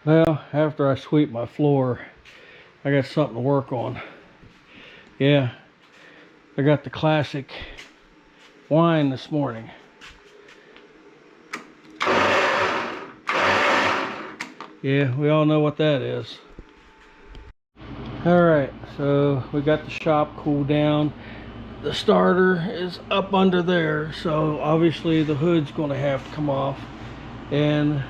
Well, after I sweep my floor, I got something to work on. Yeah, I got the classic whine this morning. Yeah, we all know what that is. Alright, so we got the shop cooled down. The starter is up under there, so obviously the hood's going to have to come off. And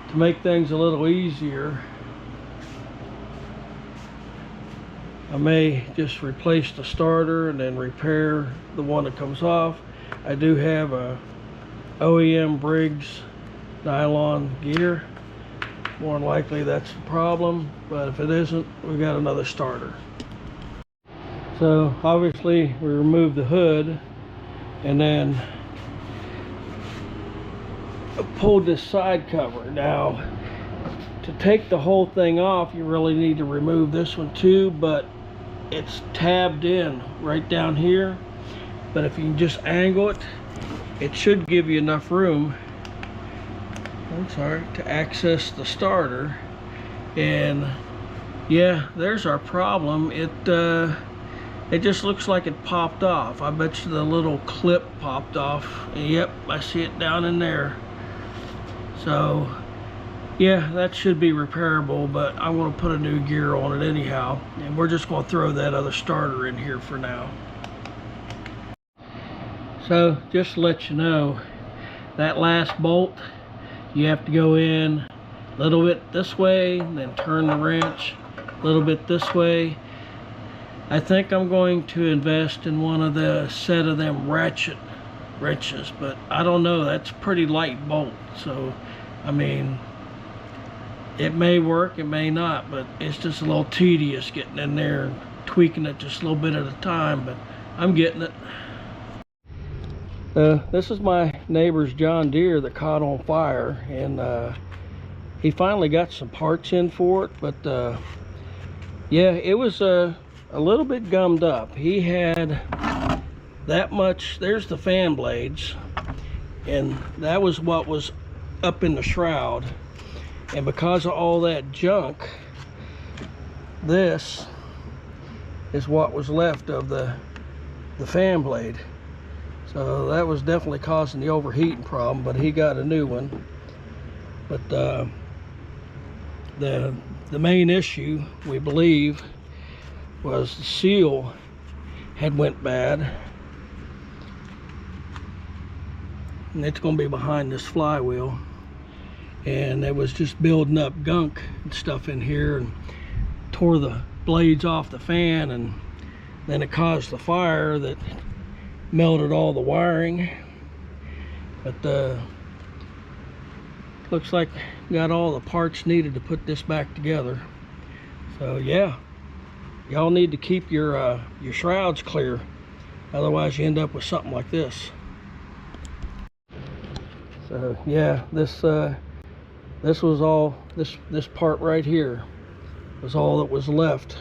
to make things a little easier, I may just replace the starter and then repair the one that comes off. I do have a OEM Briggs nylon gear. More than likely that's the problem, but if it isn't, we got another starter. So obviously we removed the hood and then pulled this side cover. Now to take the whole thing off, you really need to remove this one too, but it's tabbed in right down here. But if you can just angle it, it should give you enough room, to access the starter. And yeah, there's our problem. It just looks like it popped off. I bet you the little clip popped off. And yep, I see it down in there. So yeah, that should be repairable, but I want to put a new gear on it anyhow, and we're just going to throw that other starter in here for now. So just to let you know, that last bolt, you have to go in a little bit this way and then turn the wrench a little bit this way. I think I'm going to invest in one of the set of them ratchet wrenches, but I don't know, that's a pretty light bolt, so I mean, it may work, it may not, but it's just a little tedious getting in there and tweaking it just a little bit at a time, but I'm getting it. This is my neighbor's John Deere that caught on fire, and he finally got some parts in for it, but yeah, it was a little bit gummed up. He had that much, there's the fan blades, and that was what was up in the shroud. And because of all that junk, this is what was left of the fan blade. So that was definitely causing the overheating problem, but he got a new one. But the main issue, we believe, was the seal had went bad. And it's going to be behind this flywheel. And it was just building up gunk and stuff in here and tore the blades off the fan, and then it caused the fire that melted all the wiring. But looks like got all the parts needed to put this back together. So yeah, y'all need to keep your shrouds clear, otherwise you end up with something like this. So yeah, this was all, this part right here was all that was left.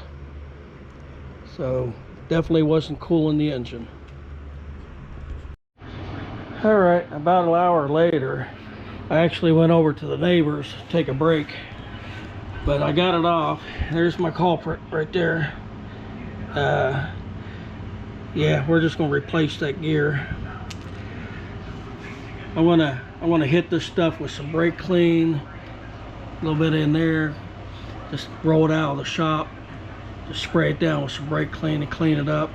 So definitely wasn't cooling the engine. All right, about an hour later, I actually went over to the neighbor's to take a break, but I got it off. There's my culprit right there. Yeah, we're just gonna replace that gear. I wanna hit this stuff with some brake clean, a little bit in there, just roll it out of the shop, just spray it down with some brake clean and clean it up,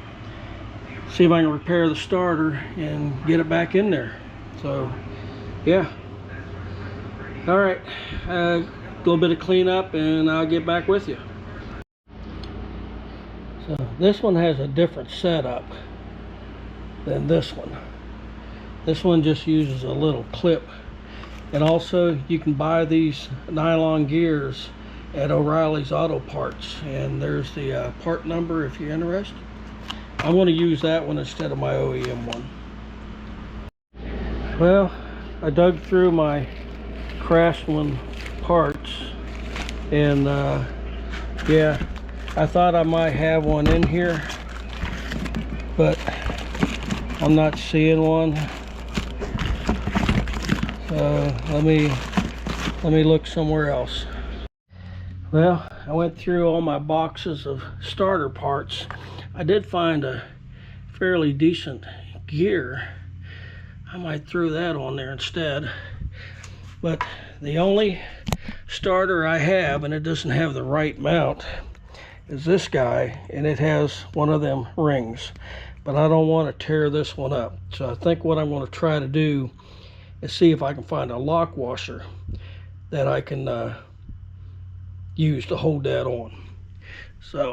see if I can repair the starter and get it back in there. So yeah, all right, a little bit of cleanup and I'll get back with you. So this one has a different setup than this one. This one just uses a little clip. And also you can buy these nylon gears at O'Reilly's Auto Parts, and there's the part number if you're interested. I want to use that one instead of my OEM one. Well, I dug through my Craftsman parts, and yeah, I thought I might have one in here, but I'm not seeing one. So let me Let me look somewhere else. Well, I went through all my boxes of starter parts. I did find a fairly decent gear. I might throw that on there instead. But the only starter I have, and it doesn't have the right mount, is this guy, and it has one of them rings. But I don't want to tear this one up. So I think what I'm going to try to do is see if I can find a lock washer that I can use to hold that on. So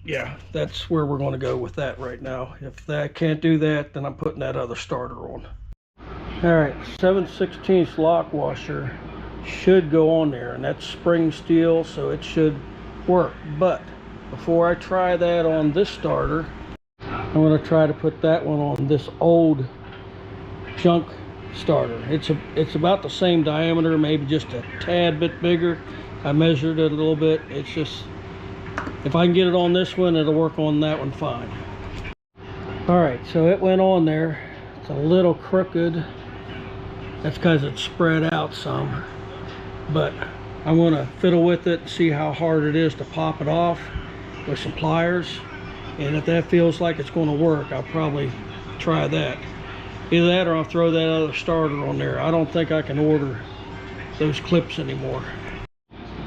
yeah, that's where we're going to go with that right now. If I can't do that, then I'm putting that other starter on. All right, 7/16 lock washer should go on there, and that's spring steel, so it should work. But before I try that on this starter, I'm going to try to put that one on this old junk starter. It's about the same diameter, maybe just a tad bit bigger. I measured it a little bit. It's just, if I can get it on this one, it'll work on that one fine. All right, so it went on there. It's a little crooked. That's because it's spread out some. But I'm going to fiddle with it and see how hard it is to pop it off with some pliers. And if that feels like it's going to work, I'll probably try that. Either that or I'll throw that other starter on there. I don't think I can order those clips anymore.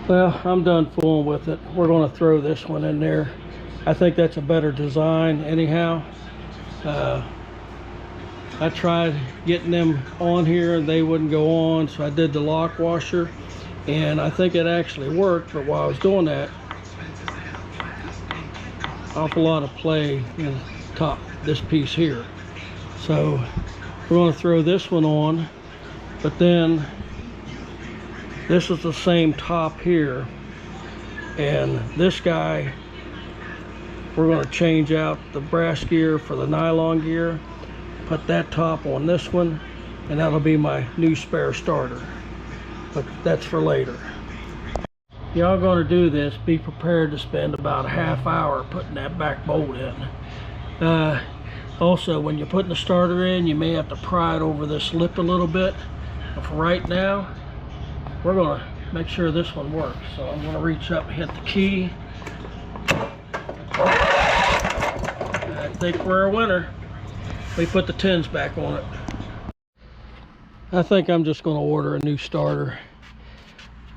Well, I'm done fooling with it. We're going to throw this one in there. I think that's a better design anyhow. I tried getting them on here and they wouldn't go on, so I did the lock washer, and I think it actually worked. But while I was doing that, awful lot of play in the top, this piece here. So we're going to throw this one on, but then this is the same top here, and this guy, we're going to change out the brass gear for the nylon gear, put that top on this one, and that'll be my new spare starter. But that's for later. Y'all going to do this, be prepared to spend about a half hour putting that back bolt in. Also, when you're putting the starter in, you may have to pry it over this lip a little bit. But for right now, we're going to make sure this one works. So I'm going to reach up and hit the key. I think we're a winner. We put the tins back on it. I think I'm just going to order a new starter.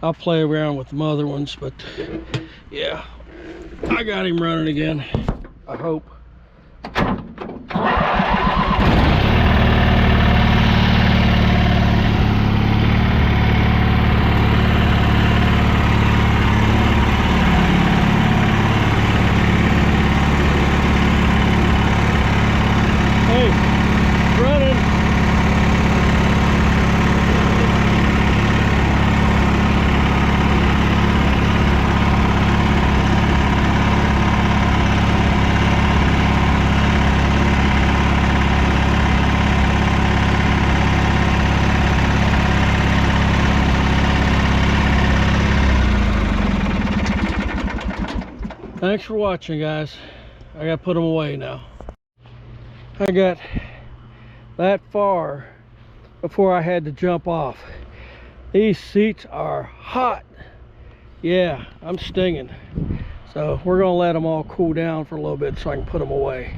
I'll play around with the other ones, but yeah, I got him running again, I hope. Thanks for watching, guys. I gotta put them away now. I got that far before I had to jump off. These seats are hot. Yeah, I'm stinging. So we're gonna let them all cool down for a little bit so I can put them away.